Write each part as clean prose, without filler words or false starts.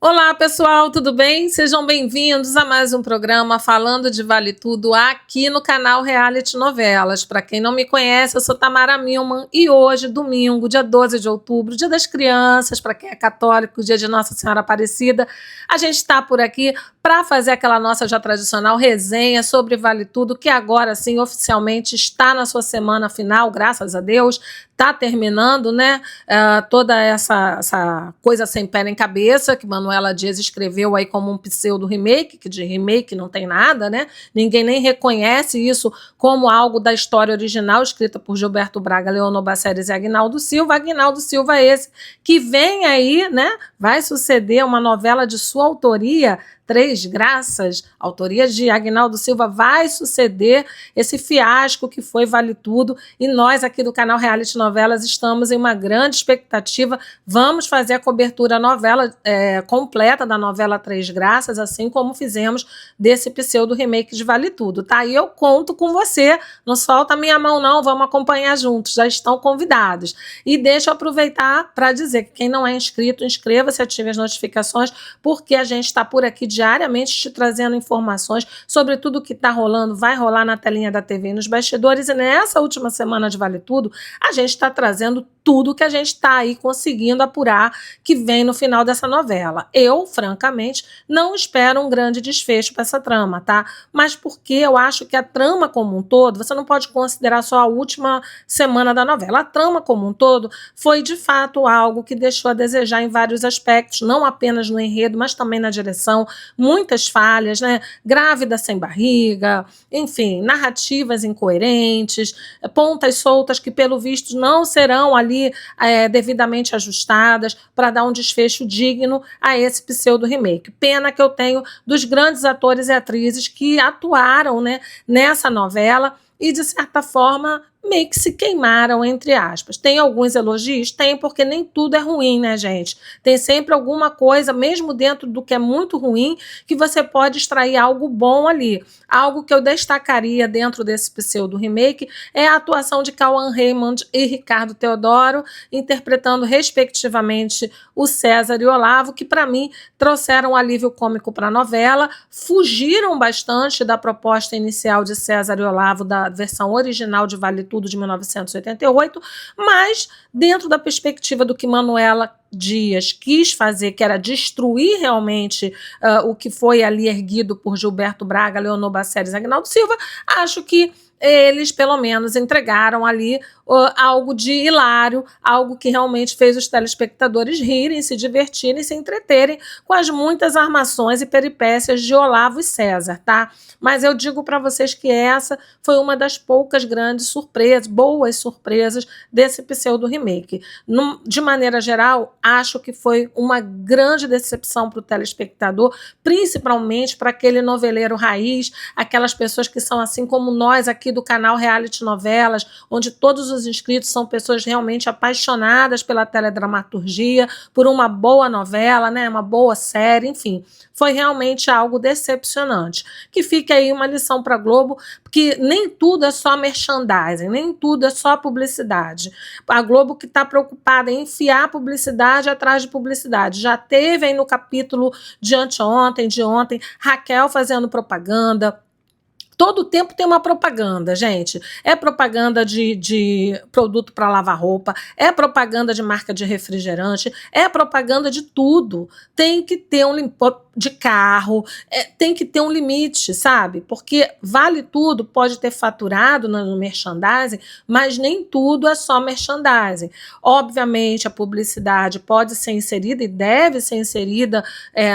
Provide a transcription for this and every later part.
Olá, pessoal, tudo bem? Sejam bem-vindos a mais um programa falando de Vale Tudo aqui no canal Reality Novelas. Para quem não me conhece, eu sou Tamara Milman e hoje, domingo, dia 12 de outubro, dia das crianças, para quem é católico, dia de Nossa Senhora Aparecida, a gente está por aqui para fazer aquela nossa já tradicional resenha sobre Vale Tudo, que agora sim oficialmente está na sua semana final, graças a Deus, está terminando, né? Toda essa coisa sem pé nem cabeça que Manuela Dias escreveu aí como um pseudo remake, que de remake não tem nada, né? Ninguém nem reconhece isso como algo da história original escrita por Gilberto Braga, Leonor Baceres e Aguinaldo Silva. Aguinaldo Silva esse que vem aí, né? Vai suceder uma novela de sua autoria, Três Graças, autoria de Aguinaldo Silva, vai suceder esse fiasco que foi Vale Tudo, e nós aqui do canal Reality Novelas estamos em uma grande expectativa. Vamos fazer a cobertura completa da novela Três Graças, assim como fizemos desse pseudo remake de Vale Tudo, tá? E eu conto com você, não solta a minha mão não, vamos acompanhar juntos, já estão convidados. E deixa eu aproveitar para dizer que quem não é inscrito, inscreva-se, ative as notificações, porque a gente está por aqui diariamente te trazendo informações sobre tudo que está rolando, vai rolar na telinha da TV e nos bastidores, e nessa última semana de Vale Tudo, a gente está trazendo tudo que a gente está aí conseguindo apurar que vem no final dessa novela. Eu, francamente, não espero um grande desfecho para essa trama, tá? Mas porque eu acho que a trama como um todo, você não pode considerar só a última semana da novela. A trama como um todo foi, de fato, algo que deixou a desejar em vários aspectos, não apenas no enredo, mas também na direção. Muitas falhas, né? Grávida sem barriga, enfim, narrativas incoerentes, pontas soltas que, pelo visto, não serão ali devidamente ajustadas para dar um desfecho digno a esse pseudo remake. Pena que eu tenho dos grandes atores e atrizes que atuaram, né, nessa novela e, de certa forma, meio que se queimaram, entre aspas. Tem alguns elogios? Tem, porque nem tudo é ruim, né, gente? Tem sempre alguma coisa, mesmo dentro do que é muito ruim, que você pode extrair algo bom ali. Algo que eu destacaria dentro desse pseudo remake é a atuação de Cauã Raymond e Ricardo Teodoro, interpretando, respectivamente, o César e o Olavo, que, para mim, trouxeram um alívio cômico para a novela, fugiram bastante da proposta inicial de César e Olavo, da versão original de Vale Tudo, de 1988, mas dentro da perspectiva do que Manuela Dias quis fazer, que era destruir realmente o que foi ali erguido por Gilberto Braga, Leonor Baceres e Aguinaldo Silva, acho que eles, pelo menos, entregaram ali algo de hilário, algo que realmente fez os telespectadores rirem, se divertirem, se entreterem com as muitas armações e peripécias de Olavo e César, tá? Mas eu digo para vocês que essa foi uma das poucas grandes surpresas, boas surpresas desse pseudo remake. De maneira geral, acho que foi uma grande decepção para o telespectador, principalmente para aquele noveleiro raiz, aquelas pessoas que são assim como nós aqui do canal Reality Novelas, onde todos os inscritos são pessoas realmente apaixonadas pela teledramaturgia, por uma boa novela, né, uma boa série, enfim. Foi realmente algo decepcionante. Que fique aí uma lição para a Globo, porque nem tudo é só merchandising, nem tudo é só publicidade. A Globo que está preocupada em enfiar publicidade atrás de publicidade. Já teve aí no capítulo de anteontem, de ontem, Raquel fazendo propaganda. Todo tempo tem uma propaganda, gente. É propaganda de produto para lavar roupa, é propaganda de marca de refrigerante, é propaganda de tudo. Tem que ter de carro, tem que ter um limite, sabe? Porque Vale Tudo pode ter faturado no merchandising, mas nem tudo é só merchandising. Obviamente, a publicidade pode ser inserida e deve ser inserida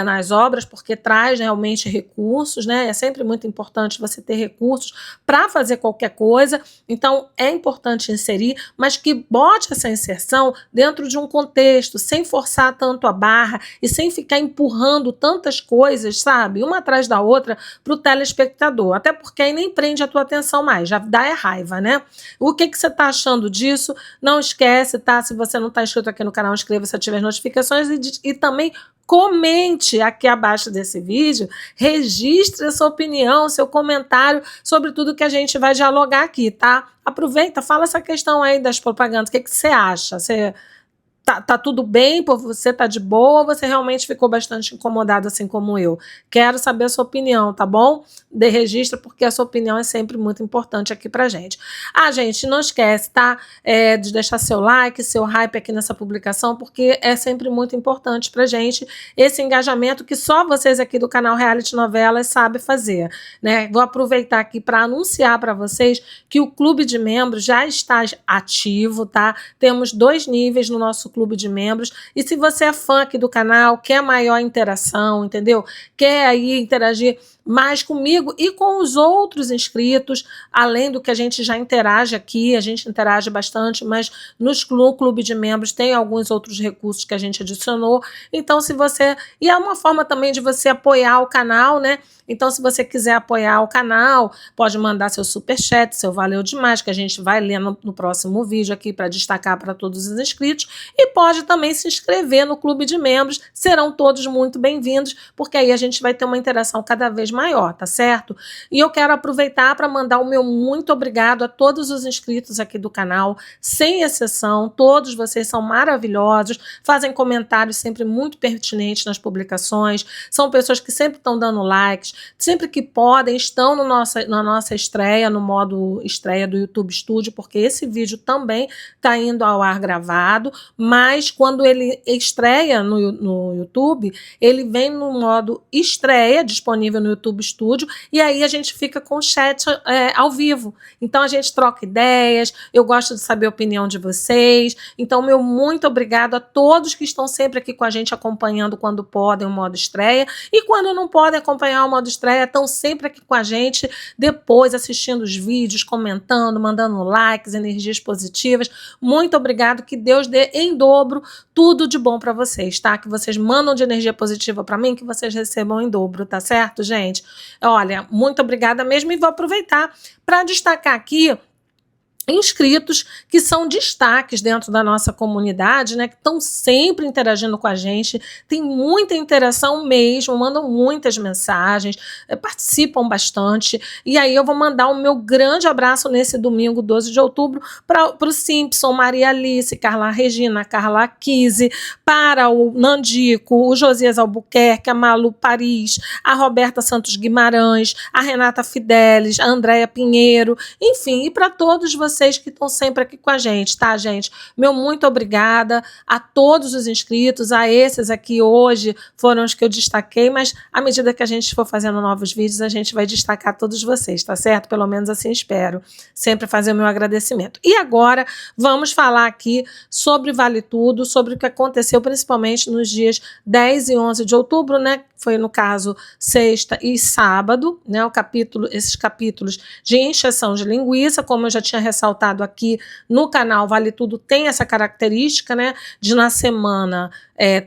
nas obras, porque traz realmente recursos, né? É sempre muito importante você ter recursos para fazer qualquer coisa, então é importante inserir, mas que bote essa inserção dentro de um contexto, sem forçar tanto a barra e sem ficar empurrando tantas coisas, sabe, uma atrás da outra para o telespectador, até porque aí nem prende a tua atenção mais, já dá raiva, né? O que você está achando disso? Não esquece, tá? Se você não está inscrito aqui no canal, inscreva-se, ative as notificações e também comente aqui abaixo desse vídeo, registre a sua opinião, seu comentário sobre tudo que a gente vai dialogar aqui, tá? Aproveita, fala essa questão aí das propagandas, o que você acha? Tá tudo bem por você, tá de boa, ou você realmente ficou bastante incomodado assim como eu? Quero saber a sua opinião, tá bom? Dê registro, porque a sua opinião é sempre muito importante aqui pra gente. Gente, não esquece, tá? De deixar seu like, seu hype aqui nessa publicação, porque é sempre muito importante pra gente esse engajamento que só vocês aqui do canal Reality Novelas sabem fazer, né? Vou aproveitar aqui para anunciar para vocês que o clube de membros já está ativo, tá? Temos 2 níveis no nosso clube de membros, e se você é fã aqui do canal, quer maior interação, entendeu? Quer aí interagir mais comigo e com os outros inscritos, além do que a gente já interage aqui, a gente interage bastante, mas no clube de membros tem alguns outros recursos que a gente adicionou. Então, se você... E é uma forma também de você apoiar o canal, né? Então, se você quiser apoiar o canal, pode mandar seu superchat, seu valeu demais, que a gente vai ler no próximo vídeo aqui para destacar para todos os inscritos. E pode também se inscrever no clube de membros, serão todos muito bem-vindos, porque aí a gente vai ter uma interação cada vez maior, tá certo? E eu quero aproveitar para mandar o meu muito obrigado a todos os inscritos aqui do canal, sem exceção, todos vocês são maravilhosos, fazem comentários sempre muito pertinentes nas publicações, são pessoas que sempre estão dando likes, sempre que podem, estão no na nossa estreia, no modo estreia do YouTube Studio, porque esse vídeo também está indo ao ar gravado, mas quando ele estreia no YouTube, ele vem no modo estreia, disponível no YouTube Studio, e aí a gente fica com o chat ao vivo. Então a gente troca ideias, eu gosto de saber a opinião de vocês, então meu muito obrigado a todos que estão sempre aqui com a gente acompanhando quando podem o modo estreia, e quando não podem acompanhar o modo estreia, estão sempre aqui com a gente, depois assistindo os vídeos, comentando, mandando likes, energias positivas. Muito obrigado, que Deus dê em dobro tudo de bom para vocês, tá? Que vocês mandam de energia positiva para mim, que vocês recebam em dobro, tá certo, gente? Olha, muito obrigada mesmo, e vou aproveitar para destacar aqui inscritos que são destaques dentro da nossa comunidade, né, que estão sempre interagindo com a gente, tem muita interação mesmo, mandam muitas mensagens, participam bastante, e aí eu vou mandar o meu grande abraço nesse domingo, 12 de outubro, para o Simpson, Maria Alice, Carla Regina, Carla Kise, para o Nandico, o Josias Albuquerque, a Malu Paris, a Roberta Santos Guimarães, a Renata Fidelis, a Andréia Pinheiro, enfim, e para todos vocês que estão sempre aqui com a gente, tá, gente? Meu muito obrigada a todos os inscritos, a esses aqui hoje foram os que eu destaquei, mas à medida que a gente for fazendo novos vídeos, a gente vai destacar todos vocês, tá certo? Pelo menos assim espero. Sempre fazer o meu agradecimento. E agora vamos falar aqui sobre Vale Tudo, sobre o que aconteceu principalmente nos dias 10 e 11 de outubro, né? Foi no caso sexta e sábado, né? Esses capítulos de encheção de linguiça, como eu já tinha ressaltado aqui no canal Vale Tudo, tem essa característica, né? De na semana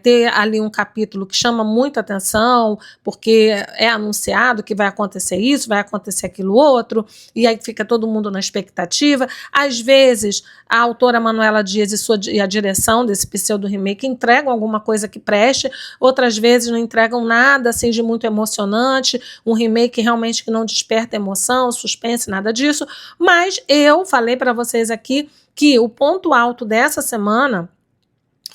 ter ali um capítulo que chama muita atenção, porque é anunciado que vai acontecer isso, vai acontecer aquilo outro, e aí fica todo mundo na expectativa. Às vezes, a autora Manuela Dias e a direção desse pseudo remake entregam alguma coisa que preste, outras vezes não entregam nada assim de muito emocionante, um remake realmente que não desperta emoção, suspense, nada disso, mas eu falei para vocês aqui que o ponto alto dessa semana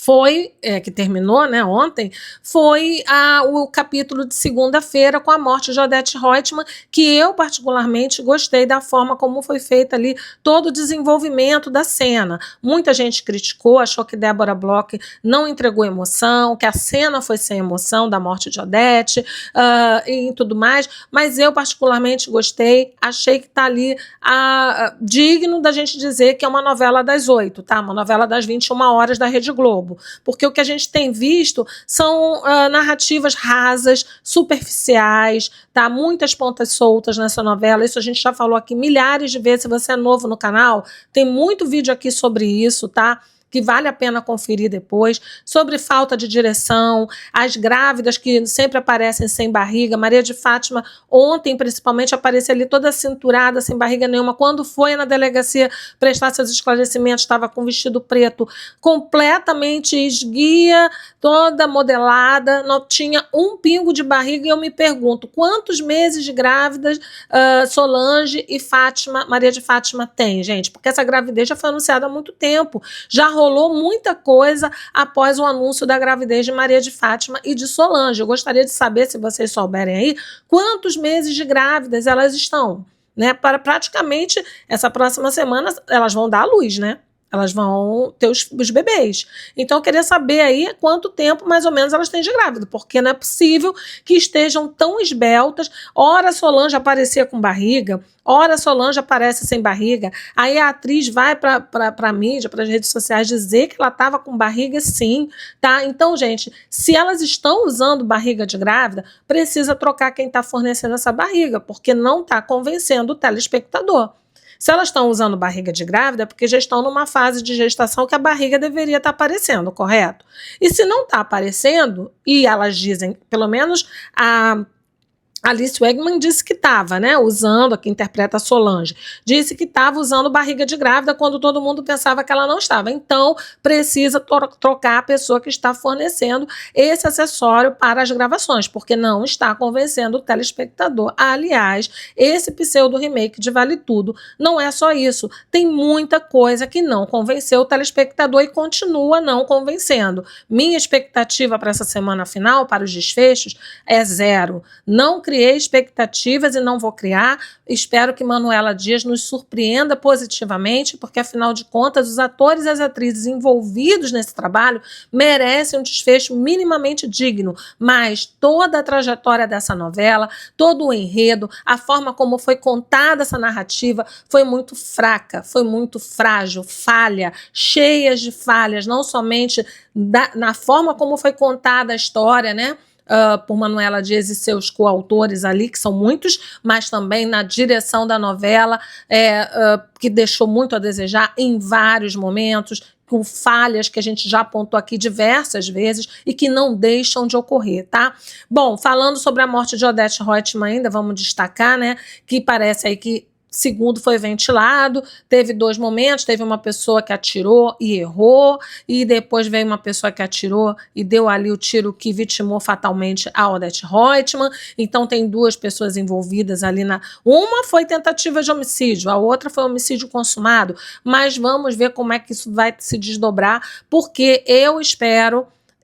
foi, que terminou, né, ontem, foi o capítulo de segunda-feira com a morte de Odete Roitman, que eu particularmente gostei da forma como foi feita ali todo o desenvolvimento da cena. Muita gente criticou, achou que Débora Bloch não entregou emoção, que a cena foi sem emoção da morte de Odete e tudo mais, mas eu particularmente gostei, achei que está ali digno da gente dizer que é uma novela das 8, tá? Uma novela das 21 horas da Rede Globo. Porque o que a gente tem visto são narrativas rasas, superficiais, tá? Muitas pontas soltas nessa novela, isso a gente já falou aqui milhares de vezes. Se você é novo no canal, tem muito vídeo aqui sobre isso, tá? Que vale a pena conferir depois, sobre falta de direção, as grávidas que sempre aparecem sem barriga. Maria de Fátima, ontem principalmente, apareceu ali toda cinturada, sem barriga nenhuma. Quando foi na delegacia prestar seus esclarecimentos, estava com vestido preto, completamente esguia, toda modelada, não tinha um pingo de barriga. E eu me pergunto, quantos meses de grávidas Solange e Fátima, Maria de Fátima tem, gente? Porque essa gravidez já foi anunciada há muito tempo, já rolou muita coisa após o anúncio da gravidez de Maria de Fátima e de Solange. Eu gostaria de saber, se vocês souberem aí, quantos meses de grávidas elas estão, né? Para praticamente essa próxima semana elas vão dar à luz, né? Elas vão ter os bebês. Então, eu queria saber aí quanto tempo, mais ou menos, elas têm de grávida, porque não é possível que estejam tão esbeltas. Ora Solange aparecia com barriga, ora Solange aparece sem barriga. Aí a atriz vai para a mídia, para as redes sociais, dizer que ela estava com barriga, sim, tá? Então, gente, se elas estão usando barriga de grávida, precisa trocar quem está fornecendo essa barriga, porque não está convencendo o telespectador. Se elas estão usando barriga de grávida, é porque já estão numa fase de gestação que a barriga deveria estar aparecendo, correto? E se não está aparecendo, e elas dizem, pelo menos a Alice Wegman disse que estava, né, usando, a que interpreta a Solange, disse que estava usando barriga de grávida quando todo mundo pensava que ela não estava. Então, precisa trocar a pessoa que está fornecendo esse acessório para as gravações, porque não está convencendo o telespectador. Aliás, esse pseudo remake de Vale Tudo não é só isso. Tem muita coisa que não convenceu o telespectador e continua não convencendo. Minha expectativa para essa semana final, para os desfechos, é zero. Não criei expectativas e não vou criar. Espero que Manuela Dias nos surpreenda positivamente, porque, afinal de contas, os atores e as atrizes envolvidos nesse trabalho merecem um desfecho minimamente digno. Mas toda a trajetória dessa novela, todo o enredo, a forma como foi contada essa narrativa foi muito fraca, foi muito frágil, falha, cheias de falhas, não somente na forma como foi contada a história, né? Por Manuela Dias e seus coautores ali, que são muitos, mas também na direção da novela, que deixou muito a desejar em vários momentos, com falhas que a gente já apontou aqui diversas vezes e que não deixam de ocorrer, tá? Bom, falando sobre a morte de Odete Roitman ainda, vamos destacar, né, que parece aí que, segundo foi ventilado, teve 2 momentos, teve uma pessoa que atirou e errou, e depois veio uma pessoa que atirou e deu ali o tiro que vitimou fatalmente a Odete Roitman. Então tem 2 pessoas envolvidas ali uma foi tentativa de homicídio, a outra foi homicídio consumado, mas vamos ver como é que isso vai se desdobrar, porque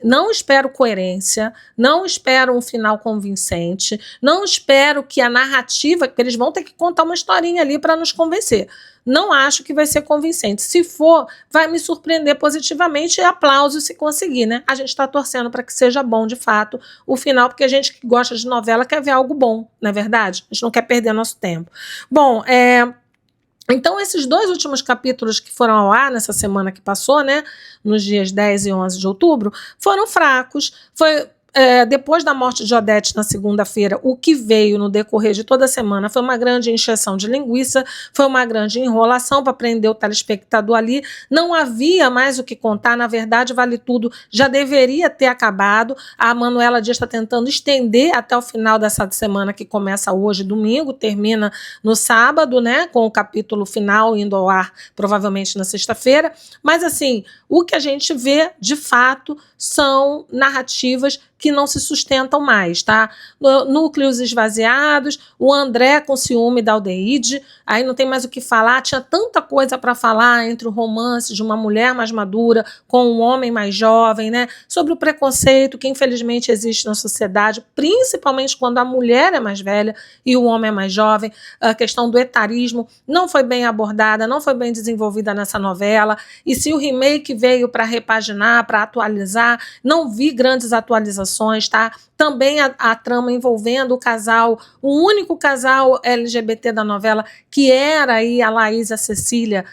não espero coerência, não espero um final convincente, não espero que a narrativa, que eles vão ter que contar uma historinha ali para nos convencer. Não acho que vai ser convincente. Se for, vai me surpreender positivamente e aplauso se conseguir, né? A gente está torcendo para que seja bom, de fato, o final, porque a gente que gosta de novela quer ver algo bom, não é verdade? A gente não quer perder nosso tempo. Bom, então, esses 2 últimos capítulos que foram ao ar nessa semana que passou, né, nos dias 10 e 11 de outubro, foram fracos. Depois da morte de Odete na segunda-feira, o que veio no decorrer de toda a semana foi uma grande encheção de linguiça, foi uma grande enrolação para prender o telespectador ali. Não havia mais o que contar, na verdade, Vale Tudo já deveria ter acabado. A Manuela Dias está tentando estender até o final dessa semana, que começa hoje, domingo, termina no sábado, né, com o capítulo final indo ao ar provavelmente na sexta-feira. Mas, assim, o que a gente vê, de fato, são narrativas que não se sustentam mais, tá? Núcleos esvaziados, o André com ciúme da Aldeide, aí não tem mais o que falar, tinha tanta coisa para falar entre o romance de uma mulher mais madura com um homem mais jovem, né? Sobre o preconceito que infelizmente existe na sociedade, principalmente quando a mulher é mais velha e o homem é mais jovem. A questão do etarismo não foi bem abordada, não foi bem desenvolvida nessa novela, e se o remake veio para repaginar, para atualizar, não vi grandes atualizações, tá? Também a trama envolvendo o único casal LGBT da novela, que era aí a Laís e a Cecília,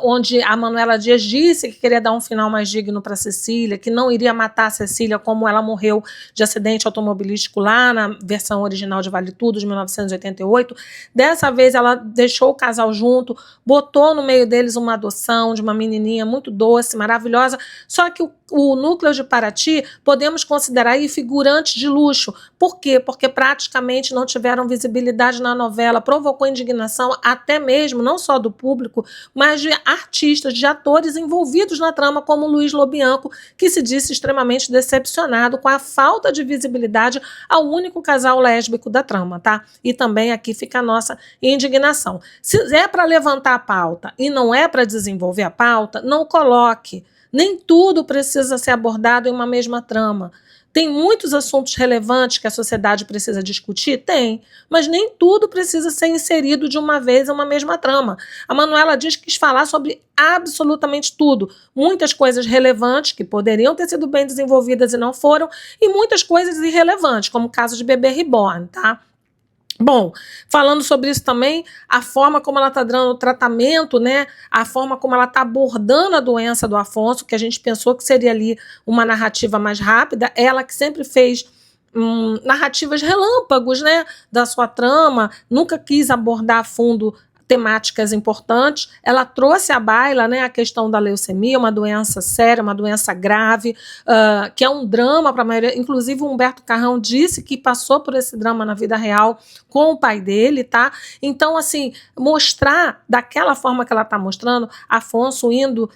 onde a Manuela Dias disse que queria dar um final mais digno para Cecília, que não iria matar a Cecília como ela morreu de acidente automobilístico lá na versão original de Vale Tudo, de 1988. Dessa vez ela deixou o casal junto, botou no meio deles uma adoção de uma menininha muito doce, maravilhosa, só que o núcleo de Paraty podemos considerar aí figurantes de luxo. Por quê? Porque praticamente não tiveram visibilidade na novela, provocou indignação até mesmo, não só do público, mas de artistas, de atores envolvidos na trama, como Luiz Lobianco, que se disse extremamente decepcionado com a falta de visibilidade ao único casal lésbico da trama, tá? E também aqui fica a nossa indignação. Se é para levantar a pauta e não é para desenvolver a pauta, não coloque Nem tudo precisa ser abordado em uma mesma trama. Tem muitos assuntos relevantes que a sociedade precisa discutir? Tem, mas nem tudo precisa ser inserido de uma vez em uma mesma trama. A Manuela Dias quis falar sobre absolutamente tudo. Muitas coisas relevantes que poderiam ter sido bem desenvolvidas e não foram, e muitas coisas irrelevantes, como o caso de Bebê Reborn, tá? Bom, falando sobre isso também, a forma como ela está dando o tratamento, né? A forma como ela está abordando a doença do Afonso, que a gente pensou que seria ali uma narrativa mais rápida, ela que sempre fez narrativas relâmpagos, né? Da sua trama, nunca quis abordar a fundo temáticas importantes. Ela trouxe à baila, né, a questão da leucemia, uma doença séria, uma doença grave, que é um drama para a maioria. Inclusive, o Humberto Carrão disse que passou por esse drama na vida real com o pai dele, tá? Então, assim, mostrar daquela forma que ela está mostrando, Afonso indo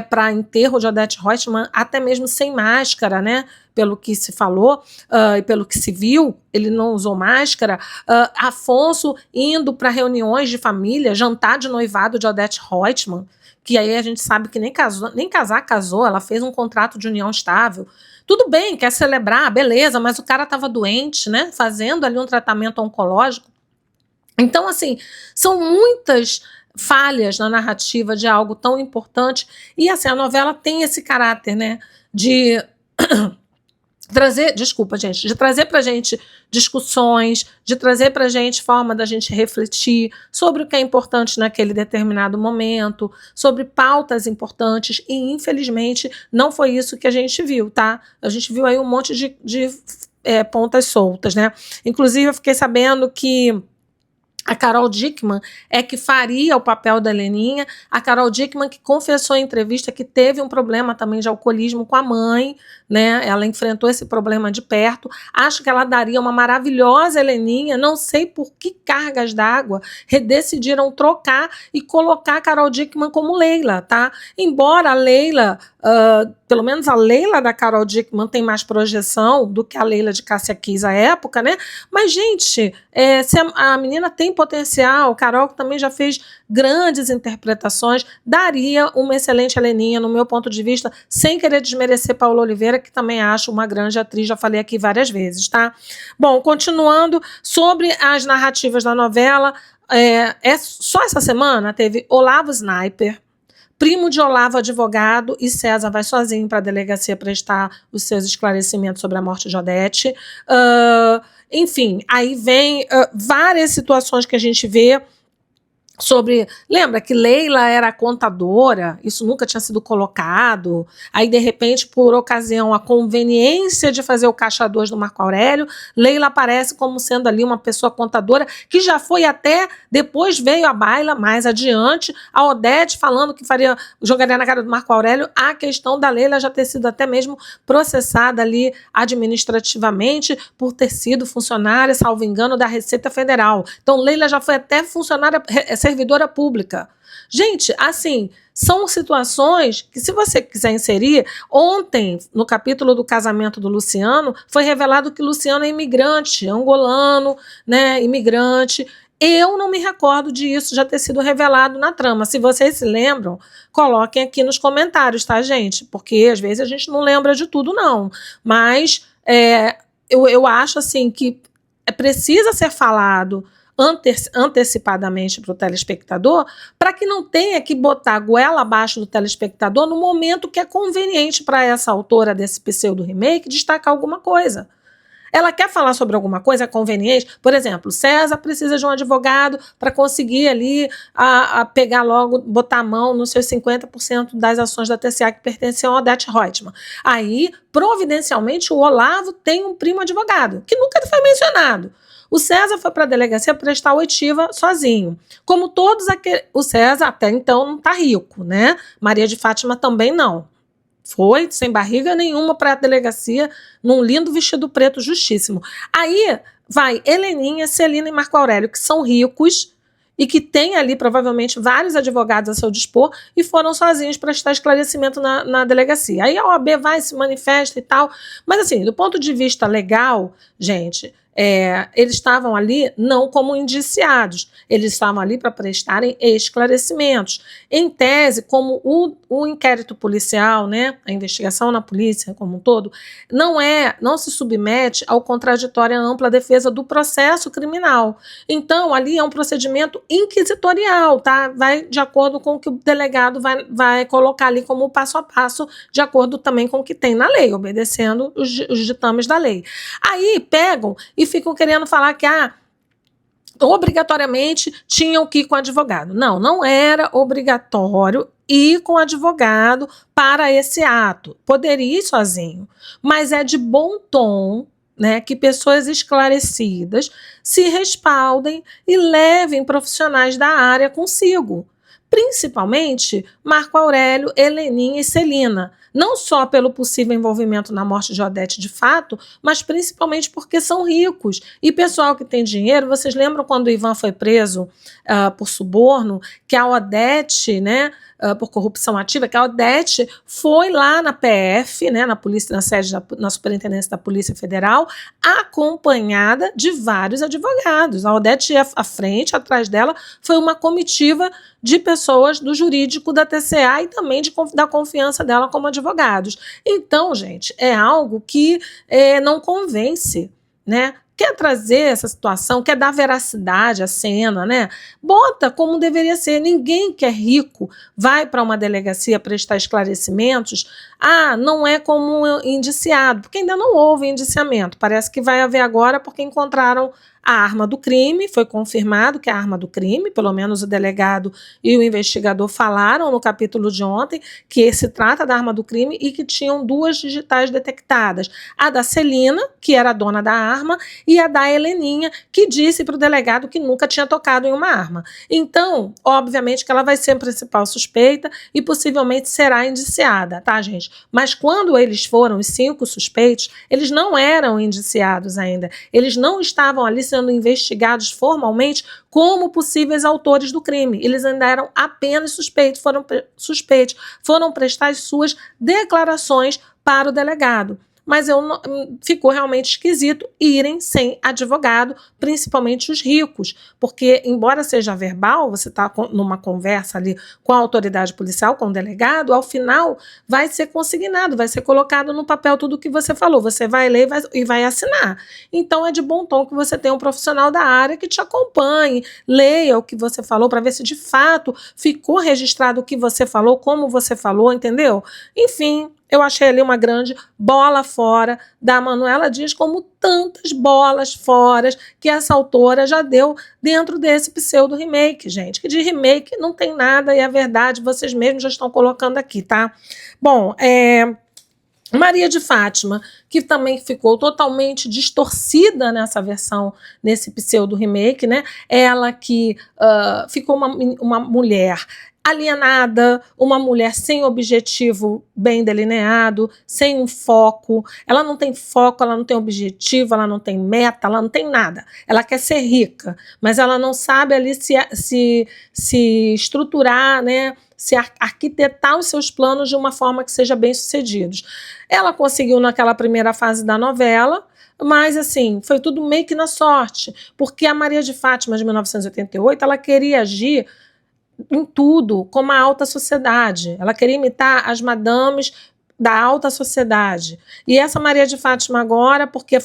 para enterro de Odete Roitman, até mesmo sem máscara, né? Pelo que se falou e pelo que se viu, ele não usou máscara. Afonso indo para reuniões de família, jantar de noivado de Odete Roitman, que aí a gente sabe que nem casou, ela fez um contrato de união estável. Tudo bem, quer celebrar, beleza, mas o cara estava doente, né? Fazendo ali um tratamento oncológico. Então, assim, são muitas falhas na narrativa de algo tão importante, e assim, a novela tem esse caráter, né, de trazer pra gente discussões, de trazer pra gente forma da gente refletir sobre o que é importante naquele determinado momento, sobre pautas importantes, e infelizmente não foi isso que a gente viu, tá? A gente viu aí um monte de pontas soltas, né? Inclusive eu fiquei sabendo que a Carol Dickmann é que faria o papel da Heleninha. A Carol Dickmann que confessou em entrevista que teve um problema também de alcoolismo com a mãe, né? Ela enfrentou esse problema de perto. Acho que ela daria uma maravilhosa Heleninha. Não sei por que cargas d'água decidiram trocar e colocar a Carol Dickmann como Leila, tá? Embora a Leila, pelo menos a Leila da Carol Dickmann tem mais projeção do que a Leila de Cássia Kiss à época, né? Mas, gente, se a menina tem potencial, Carol que também já fez grandes interpretações, daria uma excelente Heleninha, no meu ponto de vista, sem querer desmerecer Paula Oliveira, que também acho uma grande atriz, já falei aqui várias vezes, tá? Bom, continuando sobre as narrativas da novela, só essa semana teve Olavo Sniper, primo de Olavo advogado, e César vai sozinho para a delegacia prestar os seus esclarecimentos sobre a morte de Odete. Enfim, aí vem várias situações que a gente vê sobre, lembra que Leila era contadora, isso nunca tinha sido colocado, aí de repente por ocasião a conveniência de fazer o caixa 2 do Marco Aurélio, Leila aparece como sendo ali uma pessoa contadora, que já foi até, depois veio à baila, mais adiante, a Odete falando que jogaria na cara do Marco Aurélio a questão da Leila já ter sido até mesmo processada ali administrativamente por ter sido funcionária, salvo engano, da Receita Federal. Então Leila já foi até funcionária, servidora pública. Gente, assim, são situações que, se você quiser inserir, ontem, no capítulo do casamento do Luciano, foi revelado que Luciano é imigrante, angolano, né, imigrante. Eu não me recordo disso já ter sido revelado na trama. Se vocês se lembram, coloquem aqui nos comentários, tá, gente? Porque às vezes a gente não lembra de tudo, não. Mas eu acho, assim, que precisa ser falado antecipadamente para o telespectador, para que não tenha que botar a goela abaixo do telespectador no momento que é conveniente para essa autora desse pseudo-remake destacar alguma coisa. Ela quer falar sobre alguma coisa, é conveniente. Por exemplo, César precisa de um advogado para conseguir ali pegar logo, botar a mão nos seus 50% das ações da TCA que pertenciam a Odete Roitman. Aí, providencialmente, o Olavo tem um primo advogado, que nunca foi mencionado. O César foi para a delegacia prestar oitiva sozinho. Como todos aqueles... O César até então não está rico, né? Maria de Fátima também não. Foi sem barriga nenhuma para a delegacia, num lindo vestido preto justíssimo. Aí vai Heleninha, Celina e Marco Aurélio, que são ricos e que têm ali provavelmente vários advogados a seu dispor, e foram sozinhos prestar esclarecimento na delegacia. Aí a OAB vai, se manifesta e tal. Mas assim, do ponto de vista legal, gente, eles estavam ali não como indiciados, eles estavam ali para prestarem esclarecimentos. Em tese, como o inquérito policial, né, a investigação na polícia como um todo, não se submete ao contraditório à ampla defesa do processo criminal. Então, ali é um procedimento inquisitorial, tá? Vai de acordo com o que o delegado vai colocar ali como passo a passo, de acordo também com o que tem na lei, obedecendo os ditames da lei. Aí pegam e ficam querendo falar que obrigatoriamente tinham que ir com advogado. Não era obrigatório ir com advogado para esse ato. Poderia ir sozinho, mas é de bom tom, né, que pessoas esclarecidas se respaldem e levem profissionais da área consigo. Principalmente Marco Aurélio, Heleninha e Celina. Não só pelo possível envolvimento na morte de Odete de fato, mas principalmente porque são ricos. E pessoal que tem dinheiro, vocês lembram quando o Ivan foi preso por suborno, que a Odete, né, por corrupção ativa, que a Odete foi lá na PF, né, na polícia, na Superintendência da Polícia Federal, acompanhada de vários advogados. A Odete ia à frente, atrás dela foi uma comitiva de pessoas do jurídico da TCA e também da confiança dela como advogados. Então, gente, é algo que não convence, né? Quer trazer essa situação, quer dar veracidade à cena, né? Bota como deveria ser. Ninguém que é rico vai para uma delegacia prestar esclarecimentos. Não é como indiciado, porque ainda não houve indiciamento. Parece que vai haver agora porque encontraram a arma do crime, foi confirmado que é a arma do crime, pelo menos o delegado e o investigador falaram no capítulo de ontem que se trata da arma do crime e que tinham 2 digitais detectadas, a da Celina, que era a dona da arma, e a da Heleninha, que disse para o delegado que nunca tinha tocado em uma arma. Então, obviamente que ela vai ser a principal suspeita e possivelmente será indiciada, tá, gente? Mas quando eles foram, os 5 suspeitos, eles não eram indiciados ainda, eles não estavam ali sendo investigados formalmente como possíveis autores do crime. Eles ainda eram apenas suspeitos, foram prestar as suas declarações para o delegado. Mas ficou realmente esquisito irem sem advogado, principalmente os ricos, porque embora seja verbal, você está numa conversa ali com a autoridade policial, com o delegado, ao final vai ser consignado, vai ser colocado no papel tudo o que você falou, você vai ler e vai assinar. Então é de bom tom que você tenha um profissional da área que te acompanhe, leia o que você falou para ver se de fato ficou registrado o que você falou, como você falou, entendeu? Enfim, eu achei ali uma grande bola fora da Manuela Dias, como tantas bolas fora que essa autora já deu dentro desse pseudo remake, gente. Que de remake não tem nada e é verdade, vocês mesmos já estão colocando aqui, tá? Bom, Maria de Fátima, que também ficou totalmente distorcida nessa versão, nesse pseudo remake, né? Ela que ficou uma mulher alienada, uma mulher sem objetivo bem delineado, sem um foco. Ela não tem foco, ela não tem objetivo, ela não tem meta, ela não tem nada. Ela quer ser rica, mas ela não sabe ali se estruturar, né? Se arquitetar os seus planos de uma forma que seja bem sucedidos. Ela conseguiu naquela primeira fase da novela, mas assim, foi tudo meio que na sorte, porque a Maria de Fátima de 1988, ela queria agir em tudo, como a alta sociedade. Ela queria imitar as madames da alta sociedade. E essa Maria de Fátima agora, porque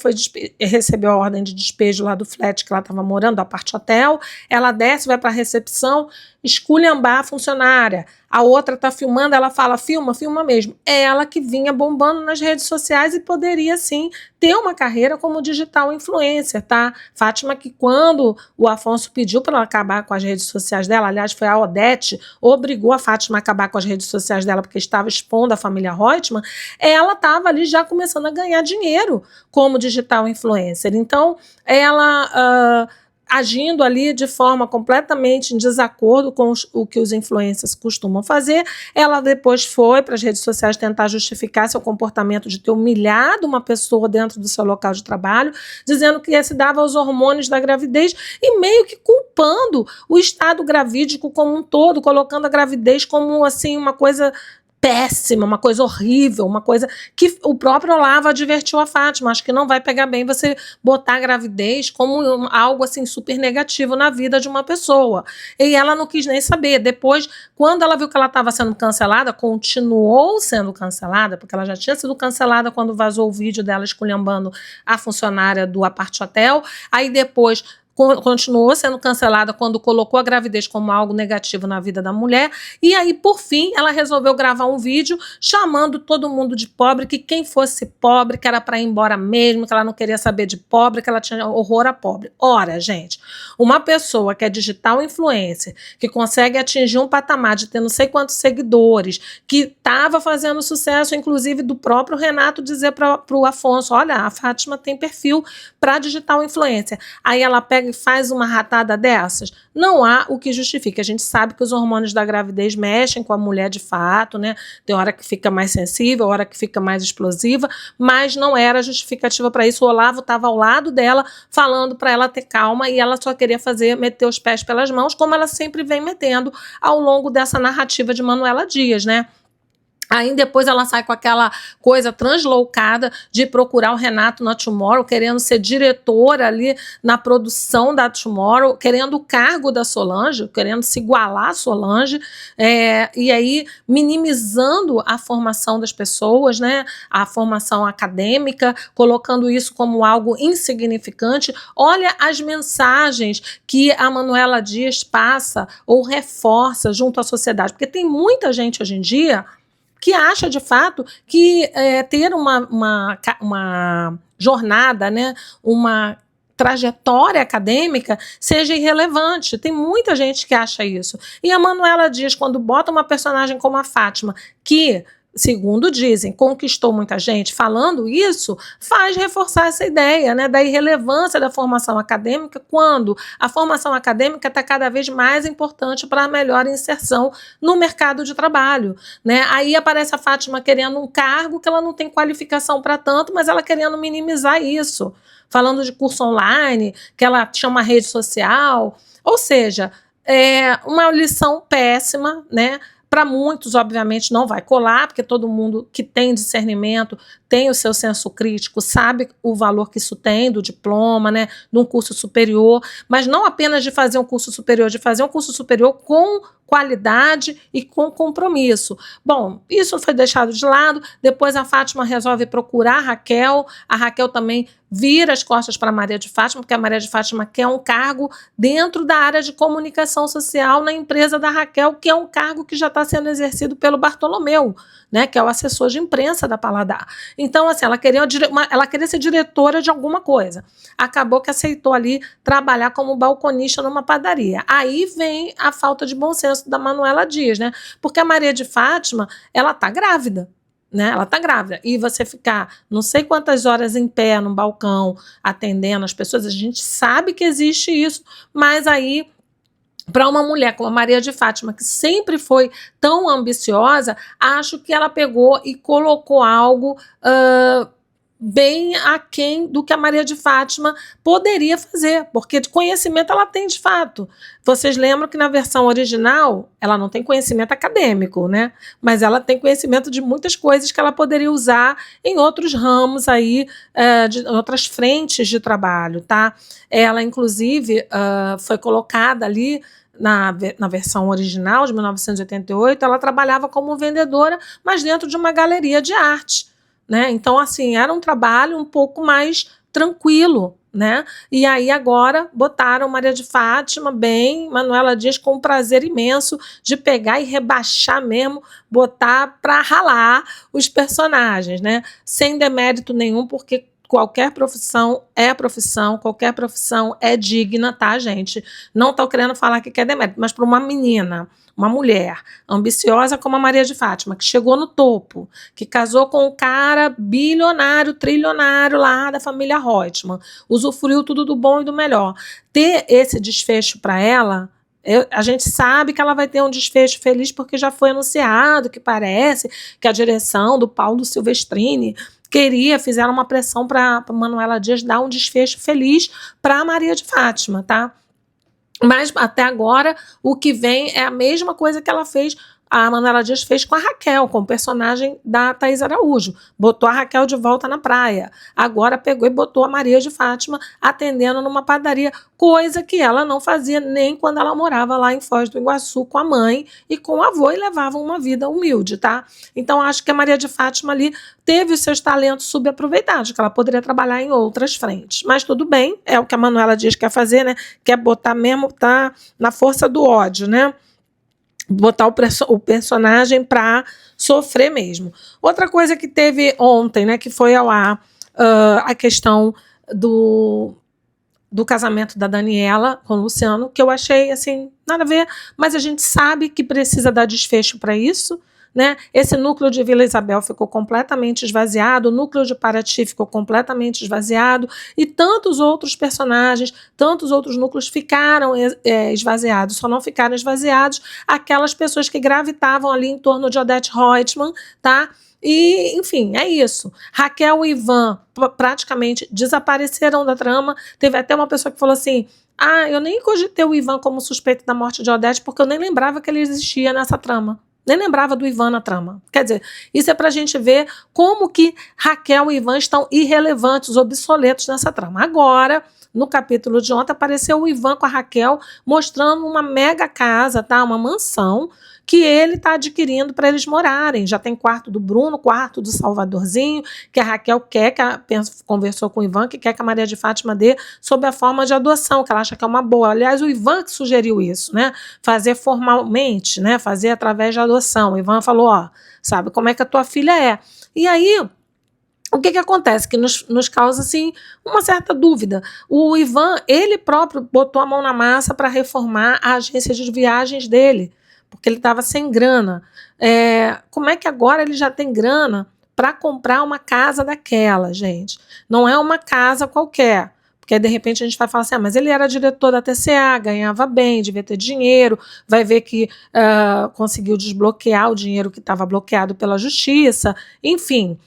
recebeu a ordem de despejo lá do flat que ela estava morando, da parte hotel, ela desce, vai para a recepção, esculhambar a funcionária. A outra está filmando, ela fala, filma mesmo. É ela que vinha bombando nas redes sociais e poderia, sim, ter uma carreira como digital influencer, tá? Fátima, que quando o Afonso pediu para ela acabar com as redes sociais dela, aliás, foi a Odete, obrigou a Fátima a acabar com as redes sociais dela porque estava expondo a família Reutemann, ela estava ali já começando a ganhar dinheiro como digital influencer. Então, ela agindo ali de forma completamente em desacordo com o que os influencers costumam fazer, ela depois foi para as redes sociais tentar justificar seu comportamento de ter humilhado uma pessoa dentro do seu local de trabalho, dizendo que se dava aos hormônios da gravidez e meio que culpando o estado gravídico como um todo, colocando a gravidez como assim uma coisa péssima, uma coisa horrível, uma coisa que o próprio Olavo advertiu a Fátima, acho que não vai pegar bem você botar a gravidez como algo assim super negativo na vida de uma pessoa. E ela não quis nem saber. Depois, quando ela viu que ela estava sendo cancelada, continuou sendo cancelada, porque ela já tinha sido cancelada quando vazou o vídeo dela esculhambando a funcionária do Apart Hotel, aí depois continuou sendo cancelada quando colocou a gravidez como algo negativo na vida da mulher, e aí, por fim, ela resolveu gravar um vídeo chamando todo mundo de pobre, que quem fosse pobre, que era para ir embora mesmo, que ela não queria saber de pobre, que ela tinha horror a pobre. Ora, gente, uma pessoa que é digital influencer, que consegue atingir um patamar de ter não sei quantos seguidores, que estava fazendo sucesso, inclusive do próprio Renato dizer para o Afonso, olha, a Fátima tem perfil para digital influencer. Aí ela pega e faz uma ratada dessas, não há o que justifique. A gente sabe que os hormônios da gravidez mexem com a mulher de fato, né? Tem hora que fica mais sensível, hora que fica mais explosiva, mas não era justificativa para isso. O Olavo estava ao lado dela, falando para ela ter calma, e ela só queria meter os pés pelas mãos, como ela sempre vem metendo ao longo dessa narrativa de Manuela Dias, né? Aí depois ela sai com aquela coisa transloucada de procurar o Renato na Tomorrow, querendo ser diretora ali na produção da Tomorrow, querendo o cargo da Solange, querendo se igualar a Solange, e aí minimizando a formação das pessoas, né, a formação acadêmica, colocando isso como algo insignificante. Olha as mensagens que a Manuela Dias passa ou reforça junto à sociedade, porque tem muita gente hoje em dia que acha, de fato, que ter uma jornada, né, uma trajetória acadêmica seja irrelevante. Tem muita gente que acha isso. E a Manuela Dias, quando bota uma personagem como a Fátima, que, segundo dizem, conquistou muita gente, falando isso, faz reforçar essa ideia, né, da irrelevância da formação acadêmica, quando a formação acadêmica está cada vez mais importante para a melhor inserção no mercado de trabalho, né? Aí aparece a Fátima querendo um cargo que ela não tem qualificação para tanto, mas ela querendo minimizar isso, falando de curso online, que ela tinha uma rede social, ou seja, uma lição péssima, né? Para muitos, obviamente, não vai colar, porque todo mundo que tem discernimento, tem o seu senso crítico, sabe o valor que isso tem do diploma, né, de um curso superior, mas não apenas de fazer um curso superior, de fazer um curso superior com qualidade e com compromisso. Bom, isso foi deixado de lado. Depois a Fátima resolve procurar a Raquel também vira as costas para a Maria de Fátima, porque a Maria de Fátima quer um cargo dentro da área de comunicação social na empresa da Raquel, que é um cargo que já está sendo exercido pelo Bartolomeu, né, que é o assessor de imprensa da Paladar. Então, assim, ela queria ser diretora de alguma coisa. Acabou que aceitou ali trabalhar como balconista numa padaria. Aí vem a falta de bom senso da Manuela Dias, né? Porque a Maria de Fátima, ela tá grávida. Né? Ela tá grávida, e você ficar não sei quantas horas em pé num balcão atendendo as pessoas, a gente sabe que existe isso, mas aí para uma mulher como a Maria de Fátima, que sempre foi tão ambiciosa, acho que ela pegou e colocou algo bem aquém do que a Maria de Fátima poderia fazer, porque de conhecimento ela tem de fato. Vocês lembram que na versão original ela não tem conhecimento acadêmico, né? Mas ela tem conhecimento de muitas coisas que ela poderia usar em outros ramos aí, de outras frentes de trabalho, tá? Ela, inclusive, foi colocada ali na versão original de 1988, ela trabalhava como vendedora, mas dentro de uma galeria de arte. Né? Então, assim, era um trabalho um pouco mais tranquilo, né? E aí agora botaram Maria de Fátima bem, Manuela Dias com um prazer imenso de pegar e rebaixar mesmo, botar para ralar os personagens, né? Sem demérito nenhum, porque qualquer profissão é profissão, qualquer profissão é digna, tá, gente? Não estou querendo falar que é demérito, mas para uma menina, uma mulher ambiciosa como a Maria de Fátima, que chegou no topo, que casou com um cara bilionário, trilionário lá da família Reutemann, usufruiu tudo do bom e do melhor. Ter esse desfecho para ela, a gente sabe que ela vai ter um desfecho feliz porque já foi anunciado, que parece que a direção do Paulo Silvestrini fizeram uma pressão para Manuela Dias dar um desfecho feliz para Maria de Fátima, tá? Mas até agora o que vem é a mesma coisa que ela fez a Manuela Dias fez com a Raquel, com o personagem da Thaís Araújo. Botou a Raquel de volta na praia. Agora pegou e botou a Maria de Fátima atendendo numa padaria, coisa que ela não fazia nem quando ela morava lá em Foz do Iguaçu com a mãe e com o avô e levavam uma vida humilde, tá? Então acho que a Maria de Fátima ali teve os seus talentos subaproveitados, que ela poderia trabalhar em outras frentes. Mas tudo bem, é o que a Manuela Dias quer fazer, né? Quer botar mesmo, tá na força do ódio, né? Botar o personagem para sofrer mesmo. Outra coisa que teve ontem, né, que foi ao ar, a questão do casamento da Daniela com o Luciano, que eu achei, assim, nada a ver, mas a gente sabe que precisa dar desfecho para isso, né? Esse núcleo de Vila Isabel ficou completamente esvaziado, o núcleo de Paraty ficou completamente esvaziado e tantos outros personagens, tantos outros núcleos ficaram esvaziados, só não ficaram esvaziados aquelas pessoas que gravitavam ali em torno de Odete Roitman, tá? E, enfim, é isso. Raquel e Ivan praticamente desapareceram da trama. Teve até uma pessoa que falou assim: eu nem cogitei o Ivan como suspeito da morte de Odete porque eu nem lembrava que ele existia nessa trama. Nem lembrava do Ivan na trama. Quer dizer, isso é pra gente ver como que Raquel e Ivan estão irrelevantes, obsoletos nessa trama. Agora, no capítulo de ontem, apareceu o Ivan com a Raquel mostrando uma mega casa, tá? Uma mansão que ele está adquirindo para eles morarem. Já tem quarto do Bruno, quarto do Salvadorzinho, que a Raquel quer, conversou com o Ivan, que quer que a Maria de Fátima dê sob a forma de adoção, que ela acha que é uma boa. Aliás, o Ivan que sugeriu isso, né? Fazer formalmente, né? Fazer através de adoção. O Ivan falou, sabe como é que a tua filha é? E aí, o que acontece? Que nos causa, assim, uma certa dúvida. O Ivan, ele próprio botou a mão na massa para reformar a agência de viagens dele, porque ele estava sem grana. Como é que agora ele já tem grana para comprar uma casa daquela, gente? Não é uma casa qualquer, porque de repente a gente vai falar assim, mas ele era diretor da TCA, ganhava bem, devia ter dinheiro, vai ver que conseguiu desbloquear o dinheiro que estava bloqueado pela justiça, enfim.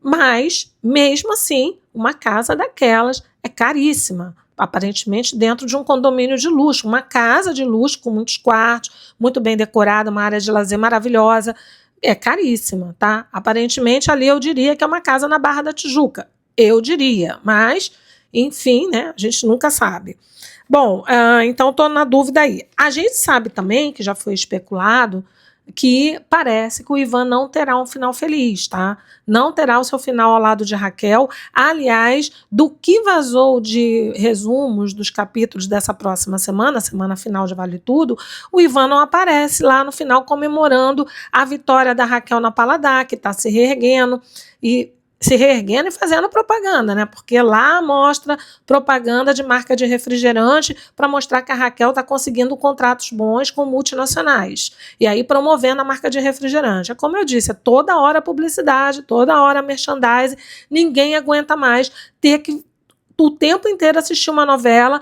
Mas, mesmo assim, uma casa daquelas é caríssima, aparentemente dentro de um condomínio de luxo, uma casa de luxo com muitos quartos, muito bem decorada, uma área de lazer maravilhosa, é caríssima, tá? Aparentemente ali eu diria que é uma casa na Barra da Tijuca, eu diria, mas, enfim, né, a gente nunca sabe. Bom, então estou na dúvida aí. A gente sabe também, que já foi especulado, que parece que o Ivan não terá um final feliz, tá? Não terá o seu final ao lado de Raquel. Aliás, do que vazou de resumos dos capítulos dessa próxima semana, semana final de Vale Tudo, o Ivan não aparece lá no final comemorando a vitória da Raquel na Paladar, que está se reerguendo e fazendo propaganda, né? Porque lá mostra propaganda de marca de refrigerante para mostrar que a Raquel está conseguindo contratos bons com multinacionais. E aí promovendo a marca de refrigerante. É como eu disse, é toda hora publicidade, toda hora merchandising. Ninguém aguenta mais ter que o tempo inteiro assistir uma novela,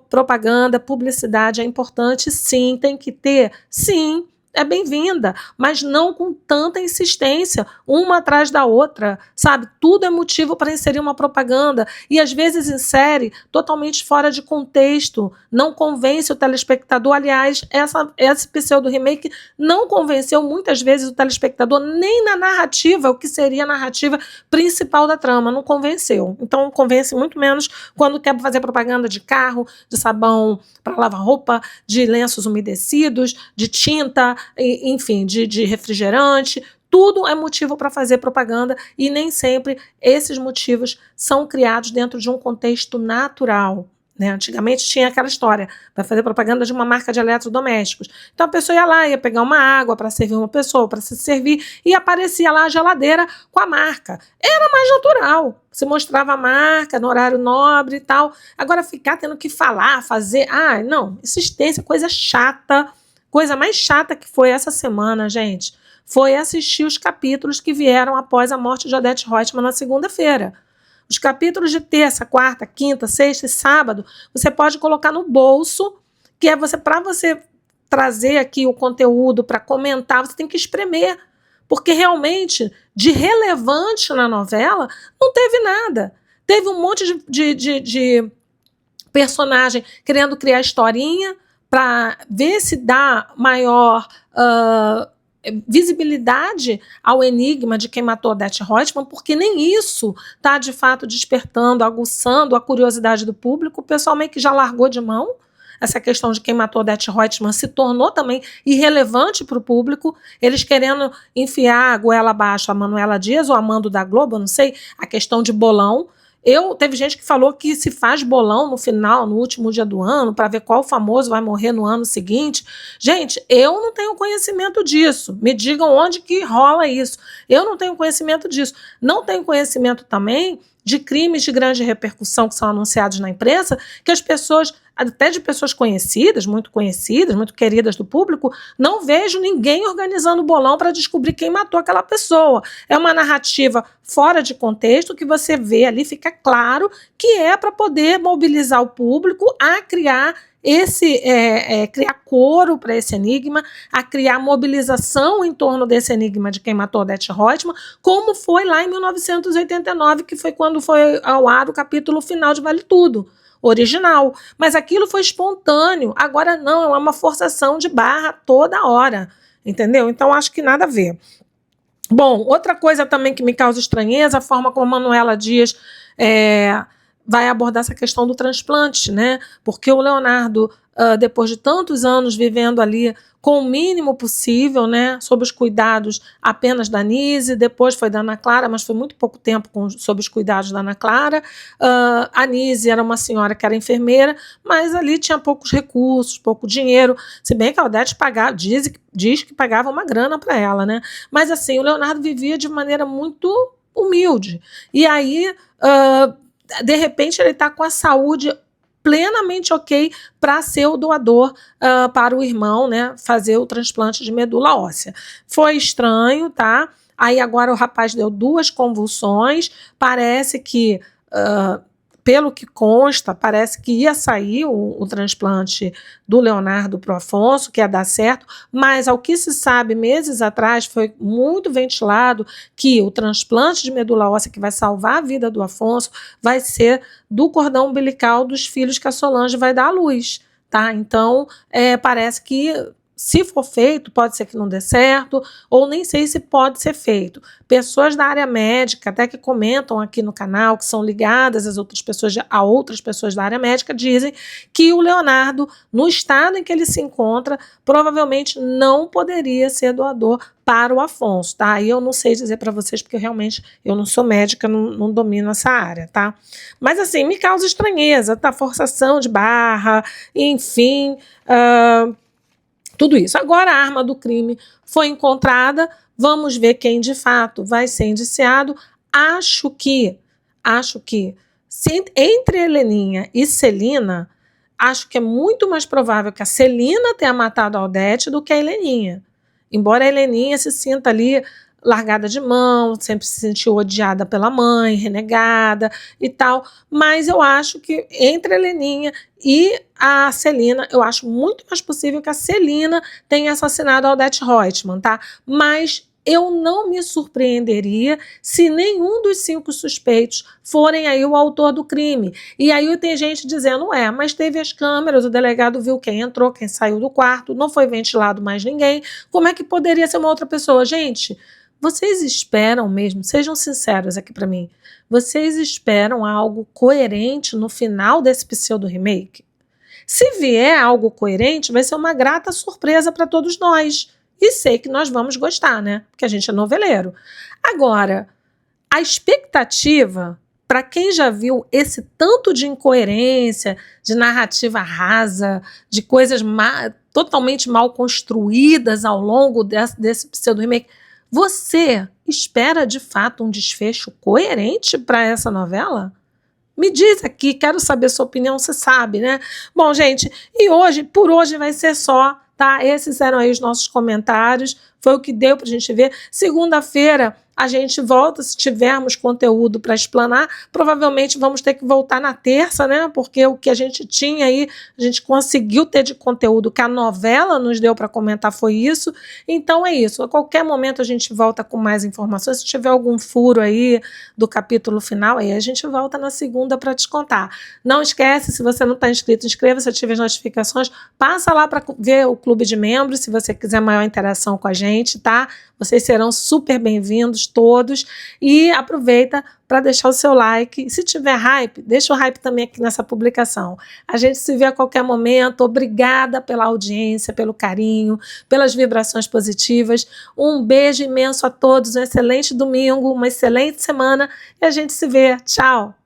propaganda, publicidade é importante, sim, tem que ter, sim. É bem-vinda, mas não com tanta insistência, uma atrás da outra, sabe? Tudo é motivo para inserir uma propaganda e às vezes insere totalmente fora de contexto, não convence o telespectador. Aliás, esse pseudo-remake não convenceu muitas vezes o telespectador nem na narrativa, o que seria a narrativa principal da trama, não convenceu. Então, convence muito menos quando quer fazer propaganda de carro, de sabão para lavar roupa, de lenços umedecidos, de tinta, enfim, de refrigerante. Tudo é motivo para fazer propaganda e nem sempre esses motivos são criados dentro de um contexto natural, né? Antigamente tinha aquela história, vai fazer propaganda de uma marca de eletrodomésticos. Então a pessoa ia lá, ia pegar uma água para servir uma pessoa, para se servir, e aparecia lá a geladeira com a marca. Era mais natural, se mostrava a marca no horário nobre e tal. Agora ficar tendo que falar, fazer, não, insistência, coisa chata. Coisa mais chata que foi essa semana, gente, foi assistir os capítulos que vieram após a morte de Odete Roitman na segunda-feira. Os capítulos de terça, quarta, quinta, sexta e sábado, você pode colocar no bolso, que é para você trazer aqui o conteúdo para comentar, você tem que espremer. Porque realmente, de relevante na novela, não teve nada. Teve um monte de personagem querendo criar historinha, para ver se dá maior visibilidade ao enigma de quem matou Odete Roitman, porque nem isso está, de fato, despertando, aguçando a curiosidade do público. O pessoal meio que já largou de mão. Essa questão de quem matou Odete Roitman se tornou também irrelevante para o público. Eles querendo enfiar a goela abaixo a Manuela Dias ou a Mando da Globo, não sei, a questão de bolão. Teve gente que falou que se faz bolão no final, no último dia do ano, para ver qual famoso vai morrer no ano seguinte. Gente, eu não tenho conhecimento disso. Me digam onde que rola isso. Eu não tenho conhecimento disso. Não tenho conhecimento também de crimes de grande repercussão que são anunciados na imprensa, que as pessoas, até de pessoas conhecidas, muito queridas do público, não vejo ninguém organizando bolão para descobrir quem matou aquela pessoa. É uma narrativa fora de contexto que você vê ali, fica claro que é para poder mobilizar o público a criar criar coro para esse enigma, a criar mobilização em torno desse enigma de quem matou Odete Roitman, como foi lá em 1989, que foi quando foi ao ar o capítulo final de Vale Tudo, original. Mas aquilo foi espontâneo, agora não, é uma forçação de barra toda hora, entendeu? Então acho que nada a ver. Bom, outra coisa também que me causa estranheza, a forma como a Manuela Dias vai abordar essa questão do transplante, né? Porque o Leonardo, depois de tantos anos vivendo ali com o mínimo possível, né, sob os cuidados apenas da Nise, depois foi da Ana Clara, mas foi muito pouco tempo sob os cuidados da Ana Clara. A Nise era uma senhora que era enfermeira, mas ali tinha poucos recursos, pouco dinheiro, se bem que a Odete diz que pagava uma grana para ela, né? Mas assim, o Leonardo vivia de maneira muito humilde. E aí, de repente, ele está com a saúde plenamente ok para ser o doador para o irmão, né, fazer o transplante de medula óssea. Foi estranho, tá? Aí agora o rapaz deu 2 convulsões, parece que, pelo que consta, parece que ia sair o transplante do Leonardo para o Afonso, que ia dar certo, mas ao que se sabe, meses atrás, foi muito ventilado que o transplante de medula óssea que vai salvar a vida do Afonso vai ser do cordão umbilical dos filhos que a Solange vai dar à luz, tá? Então, parece que, se for feito, pode ser que não dê certo, ou nem sei se pode ser feito. Pessoas da área médica, até que comentam aqui no canal, que são ligadas a outras pessoas da área médica, dizem que o Leonardo, no estado em que ele se encontra, provavelmente não poderia ser doador para o Afonso, tá? E eu não sei dizer para vocês, porque realmente eu não sou médica, não domino essa área, tá? Mas assim, me causa estranheza, tá? Forçação de barra, enfim, tudo isso. Agora a arma do crime foi encontrada, vamos ver quem de fato vai ser indiciado. Acho que entre Heleninha e Celina, acho que é muito mais provável que a Celina tenha matado a Odete do que a Heleninha. Embora a Heleninha se sinta ali largada de mão, sempre se sentiu odiada pela mãe, renegada e tal, mas eu acho que entre a Heleninha e a Celina, eu acho muito mais possível que a Celina tenha assassinado a Odete Roitman, tá? Mas eu não me surpreenderia se nenhum dos 5 suspeitos forem aí o autor do crime. E aí tem gente dizendo, mas teve as câmeras, o delegado viu quem entrou, quem saiu do quarto, não foi ventilado mais ninguém, como é que poderia ser uma outra pessoa? Gente, vocês esperam mesmo, sejam sinceros aqui para mim, vocês esperam algo coerente no final desse pseudo-remake? Se vier algo coerente, vai ser uma grata surpresa para todos nós. E sei que nós vamos gostar, né? Porque a gente é noveleiro. Agora, a expectativa, para quem já viu esse tanto de incoerência, de narrativa rasa, de coisas totalmente mal construídas ao longo desse pseudo-remake, você espera de fato um desfecho coerente para essa novela? Me diz aqui, quero saber sua opinião, você sabe, né? Bom, gente, por hoje vai ser só, tá? Esses eram aí os nossos comentários, foi o que deu pra gente ver. Segunda-feira a gente volta, se tivermos conteúdo para explanar, provavelmente vamos ter que voltar na terça, né? Porque o que a gente tinha aí, a gente conseguiu ter de conteúdo que a novela nos deu para comentar foi isso. Então é isso, a qualquer momento a gente volta com mais informações. Se tiver algum furo aí do capítulo final, aí a gente volta na segunda para te contar. Não esquece, se você não está inscrito, inscreva-se, ative as notificações, passa lá para ver o clube de membros, se você quiser maior interação com a gente, tá? Vocês serão super bem-vindos todos e aproveita para deixar o seu like. Se tiver hype, deixa o hype também aqui nessa publicação. A gente se vê a qualquer momento. Obrigada pela audiência, pelo carinho, pelas vibrações positivas. Um beijo imenso a todos, um excelente domingo, uma excelente semana e a gente se vê. Tchau!